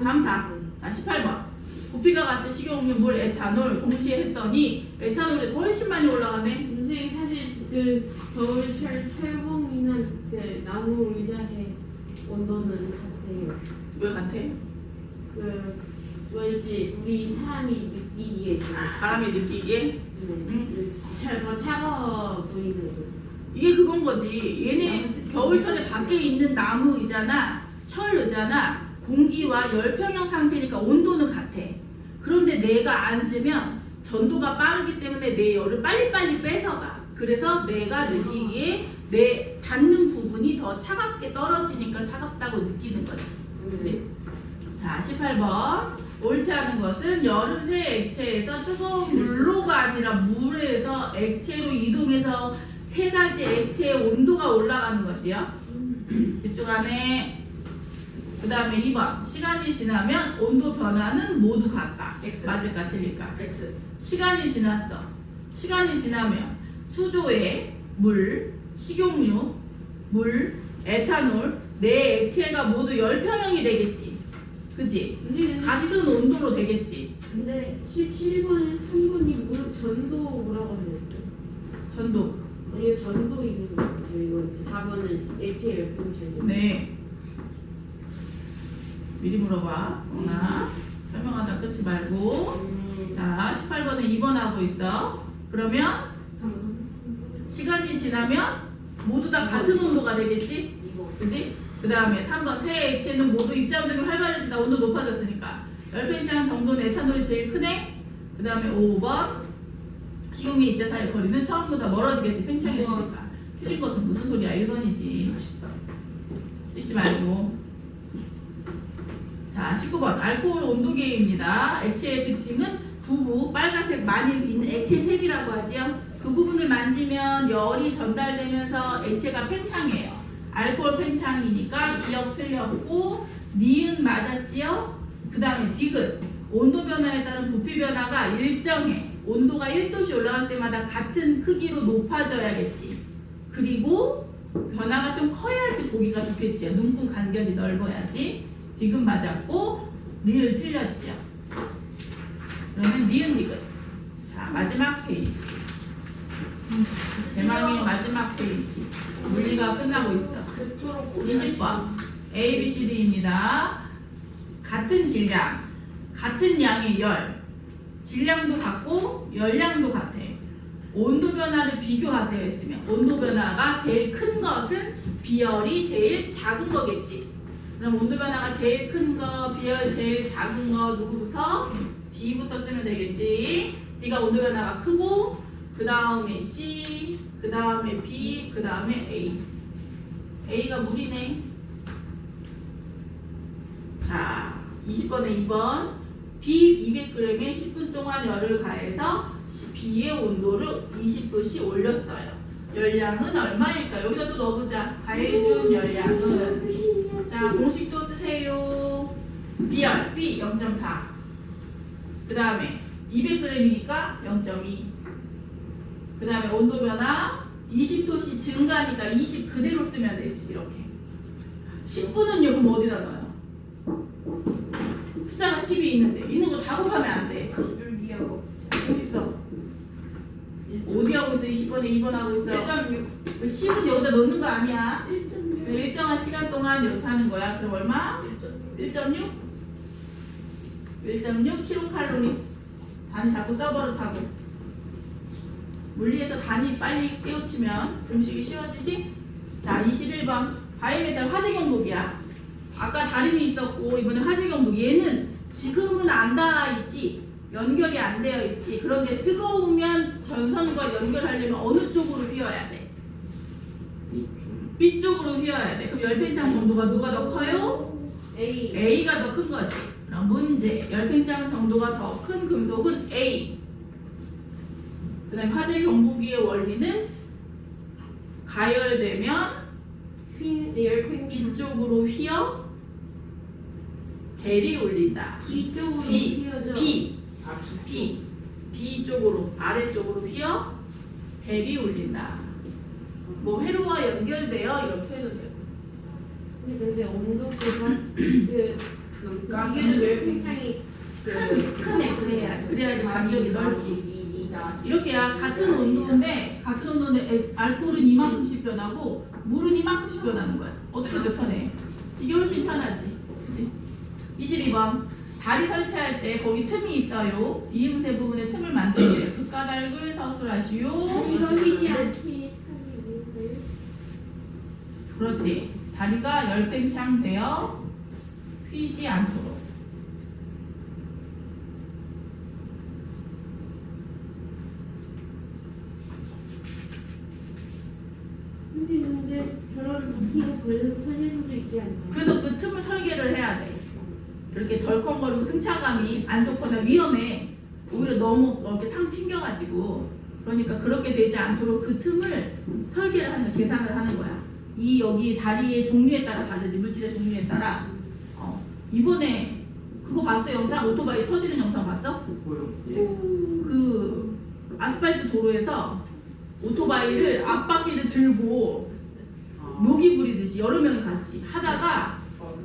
3, 4. 자, 18번. 부피가 같은 식용유, 물, 에탄올 동시에 했더니 에탄올이 훨씬 많이 올라가네. 선생님 사실 그 겨울철 철봉이나 그 나무 의자의 온도는 같아요. 왜 같아? 그 왠지 우리 사람이 느끼기에 바람이 느끼기에? 더 차가워 보이는 거. 이게 그건 거지. 얘네 겨울철에 밖에 있는 나무 의자나 철 의자나 공기와 열평형 상태니까 온도는 같아. 그런데 내가 앉으면 전도가 빠르기 때문에 내 열을 빨리빨리 뺏어가. 그래서 내가 느끼기에 내 닿는 부분이 더 차갑게 떨어지니까 차갑다고 느끼는 거지. 그치? 자, 18번. 옳지 않은 것은 열은 새 액체에서 뜨거운 물로가 아니라 물에서 액체로 이동해서 세 가지 액체의 온도가 올라가는 거지요. 집중하네. 그 다음에 2번. 시간이 지나면 온도 변화는 모두 같다. X. 맞을까 틀릴까? X. 시간이 지났어. 시간이 지나면 수조에 물, 식용유, 물, 에탄올 네 액체가 모두 열평형이 되겠지. 그지? 근데 같은 온도로 되겠지. 근데 17번에 3번이 전도 뭐라고 하셨죠? 전도. 아니요 전도 이거 4번은 액체 열풍철. 네. 미리 물어봐. 나 설명하다 끊지 말고. 자, 18번은 2번 하고 있어. 그러면 시간이 지나면 모두 다 같은 온도가 되겠지? 그지? 그 다음에 3번 새 액체는 모두 입자운동이 활발해지다. 온도 높아졌으니까. 열팽창 정도는 에탄올이 제일 크네. 그 다음에 5번 식용유 입자 사이 거리는 처음보다 멀어지겠지. 팽창했으니까. 틀린 것은 무슨 소리야? 1번이지. 찍지 말고. 자, 19번. 알코올 온도계입니다. 액체의 특징은 구부, 빨간색 많이 있는 액체 색이라고 하지요. 그 부분을 만지면 열이 전달되면서 액체가 팽창해요. 알코올 팽창이니까 기억 틀렸고, 니은 맞았지요? 그 다음에 디귿. 온도 변화에 따른 부피 변화가 일정해. 온도가 1도씩 올라갈 때마다 같은 크기로 높아져야겠지. 그리고 변화가 좀 커야지 보기가 좋겠지요. 눈금 간격이 넓어야지. 디귿 맞았고, 리을 틀렸지요. 그러면 니은 디귿. 자, 마지막 페이지. 대망의 마지막 페이지. 물리가 끝나고 있어. 20번. A, B, C, D입니다. 같은 질량, 같은 양의 열. 질량도 같고 열량도 같아. 온도 변화를 비교하세요 했으면 온도 변화가 제일 큰 것은 비열이 제일 작은 거겠지. 그럼 온도 변화가 제일 큰 거, 비열 제일 작은 거 누구부터? D부터 쓰면 되겠지. D가 온도 변화가 크고 그 다음에 C, 그 다음에 B, 그 다음에 A. A가 물이네. 자, 20번에 2번. B 200g에 10분 동안 열을 가해서 B의 온도를 20도씩 올렸어요. 열량은 얼마일까요? 여기다 또 넣어보자. 가해준 열량은. 자, 공식도 쓰세요. B열, B 0.4. 그 다음에 200g이니까 0.2. 그 다음에 온도 변화 20도씩 증가니까 20 그대로 쓰면 되지. 이렇게 10분은요 그럼 어디다 넣어요? 숫자가 10이 있는데 있는 거 다 곱하면 안 돼. 줄기하고 어디 있어? 어디 하고 있어? 20번에 2번 하고 있어. 1.6 10은 여기다 넣는 거 아니야. 1.6 일정한 시간 동안 이렇게 하는 거야. 그럼 얼마? 1.6? 1.6 킬로칼로리. 단위 자꾸 써버릇하고. 물리에서 단위 빨리 깨우치면 음식이 쉬워지지? 자, 21번. 바이메탈 화재 경보기야. 아까 다림이 있었고 이번에 화재 경보. 얘는 지금은 안 닿아 있지. 연결이 안 되어 있지. 그런데 뜨거우면 전선과 연결하려면 어느 쪽으로 휘어야 돼? B 쪽으로 휘어야 돼. 그럼 열팽창 정도가 누가 더 커요? A. A가 더 큰 거지. 그럼 문제. 열팽창 정도가 더 큰 금속은 A. 그 다음에 화재 경보기의 원리는 가열되면 열팽 B 쪽으로 휘어 벨이 울린다. B 쪽으로 B, 휘어져. B 쪽으로 아래쪽으로 휘어 벨이 울린다. 뭐 회로와 연결되어 이렇게 해도 되고. 근데 온도가 이게 좀 열팽창이 큰 액체 해야지. 그래야지 간격이 넓지. 이렇게 해야 같은 온도인데 알코올은 이만큼씩 변하고 물은 이만큼씩 변하는 거야. 어떻게 더 편해? 이게 훨씬 편하지. 그치? 22번. 다리 설치할 때 거기 틈이 있어요. 이음새 부분에 틈을 만들게요. 그 까닭을 서술하시오. 이거 휘지 않게 하기 위해. 그렇지. 다리가 열팽창 되어 휘지 않도록. 근데 저런 루틴이 걸려서 터질 수도 있지 않나? 그래서 그 틈을 설계를 해야 돼. 이렇게 덜컹거리고 승차감이 안 좋거나 위험해. 오히려 너무 이렇게 탕 튕겨가지고. 그러니까 그렇게 되지 않도록 그 틈을 설계를 하는 거야. 계산을 하는 거야. 이 여기 다리의 종류에 따라 다르지. 물질의 종류에 따라. 이번에 그거 봤어? 영상? 오토바이 터지는 영상 봤어? 그 아스팔트 도로에서 오토바이를 앞바퀴를 들고 모기 부리듯이 여러 명이 같이 하다가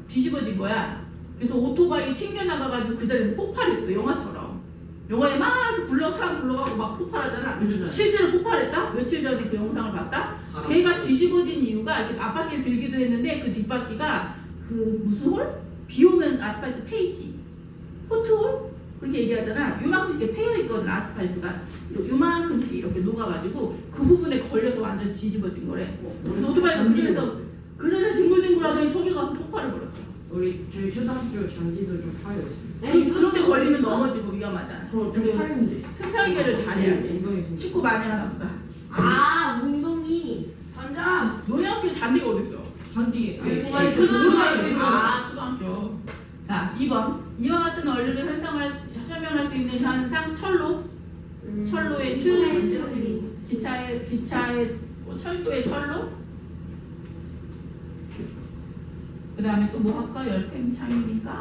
뒤집어진 거야. 그래서 오토바이 튕겨나가가지고 그 자리에서 폭발했어. 영화처럼. 영화에 막 사람 불러가고 막 폭발하잖아. 실제로 폭발했다? 며칠 전에 그 영상을 봤다? 걔가 뒤집어진 이유가 이렇게 앞바퀴를 들기도 했는데 그 뒷바퀴가 그 무슨 홀? 비 오면 아스팔트 페이지. 포트홀? 그렇게 얘기하잖아. 요만큼 이렇게 패여 있거든 아스팔트가. 요만큼씩 이렇게 녹아가지고 그 부분에 걸려서 완전 뒤집어진 거래. 그래서 오토바이가 운전해서 그 자리에 뒹굴뒹굴하더니 저기 가서 폭발해버렸어. 우리 저희 초등학교 장기도 좀 파였어요. 그런데 걸리면 넘어지고 위험하잖아. 좀 그래서 파였는데. 틈 설계를 잘해야 돼. 운동이 축구 많이 하나 보다. 아 운동이 반장 초등학교. 자, 2번. 이와 같은 원리를 설명할 수 있는 현상 철로. 철로의 틀. 기차의 철도의 철로. 그 다음에 또 뭐 할까? 열팽창이니까.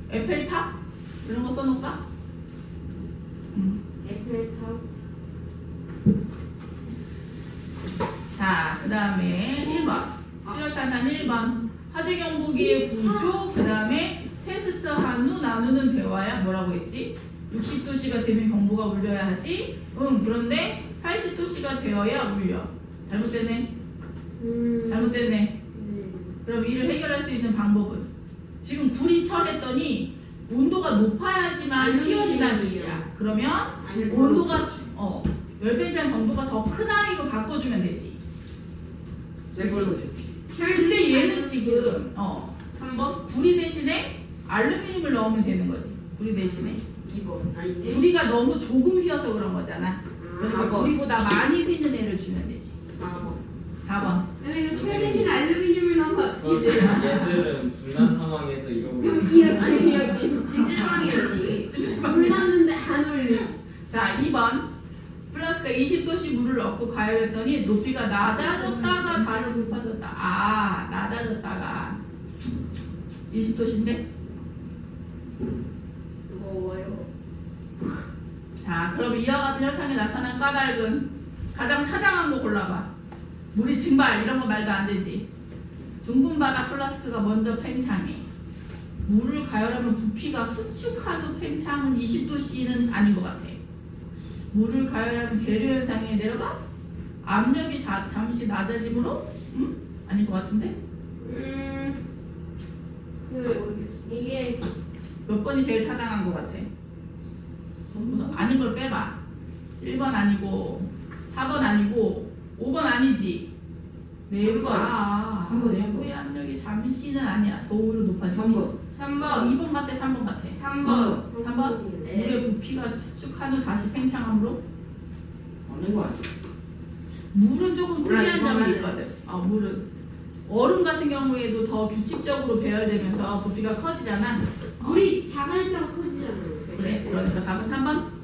에펠탑? 이런 거 써놓을까? 에펠탑. 자, 그 다음에 1번. 필요탄산 1번. 화재 경보기의 구조, 그 다음에 테스트 한 후 나누는 대화야. 뭐라고 했지? 60도씨가 되면 경보가 울려야 하지. 그런데 80도씨가 되어야 울려. 잘못됐네. 잘못됐네. 그럼 이를 해결할 수 있는 방법은? 지금 굴이 철했더니 온도가 높아야지만 휘어진다는 뜻이야. 그러면 온도가 열배장 정도가 더 큰 아이로 바꿔주면 되지. 새 걸로 좋게. 근데 얘는 지금 3번? 구리 대신에 알루미늄을 넣으면 되는 거지. 구리 대신에 2번. 아닌데? 구리가 너무 조금 휘어서 그런 거잖아. 그러니까 4번. 구리보다 많이 휘는 애를 주면 되지. 4번. 4번. 근데 이거 철 대신 알루미늄을 넣어서 얘들은 불난 상황에서 이러고 이렇게 진짜 상황이라니. 물 넣는데 안 올려. 자, 2번. 플라스가 20도씨 물을 넣고 가열했더니 높이가 낮아졌다가 다시 높아졌다. 낮아졌다가 20도씨인데? 무거워요. 자, 그럼 이와 같은 현상이 나타난 까닭은 가장 타당한 거 골라봐. 물이 증발 이런 거 말도 안 되지. 둥근 바닥 플라스크가 먼저 팽창해. 물을 가열하면 부피가 수축한 후 팽창은 20도씨는 아닌 것 같아. 물을 가열하면 계류 현상에 내려가? 압력이 잠시 낮아지므로? 아닌 것 같은데? 이게 몇 번이 제일 타당한 것 같아? 아닌 걸 빼봐. 1번 아니고 4번 아니고 5번 아니지. 내부가 3번. 내부의 압력이 잠시는 아니야. 더 오히려 높아지지. 3번. 2번 같아 3번 같아. 3번. 3번? 물의 부피가 수축한 후 다시 팽창함으로? 없는 거 같아. 물은 조금 특이한 몰라, 점이 이거는. 있거든. 물은 얼음 같은 경우에도 더 규칙적으로 배열되면서 부피가 커지잖아. 물이 작아졌다고 커지잖아요. 그래. 그러니까 답은 3번.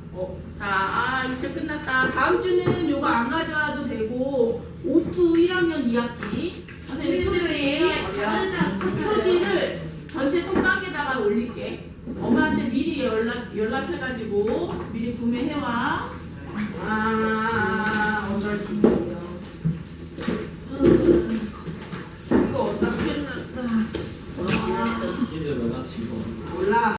자, 이제 끝났다. 다음 주는 요거 안 가져와도 되고 O2 1학년 2학기 선생님이 표지를 전체 톡방에다가 올릴게. 엄마한테 미리 연락해가지고 미리 구매해와. 어쩔 팀이에요. 이거 어디다 폈나? 시즈 너가 지금 몰라.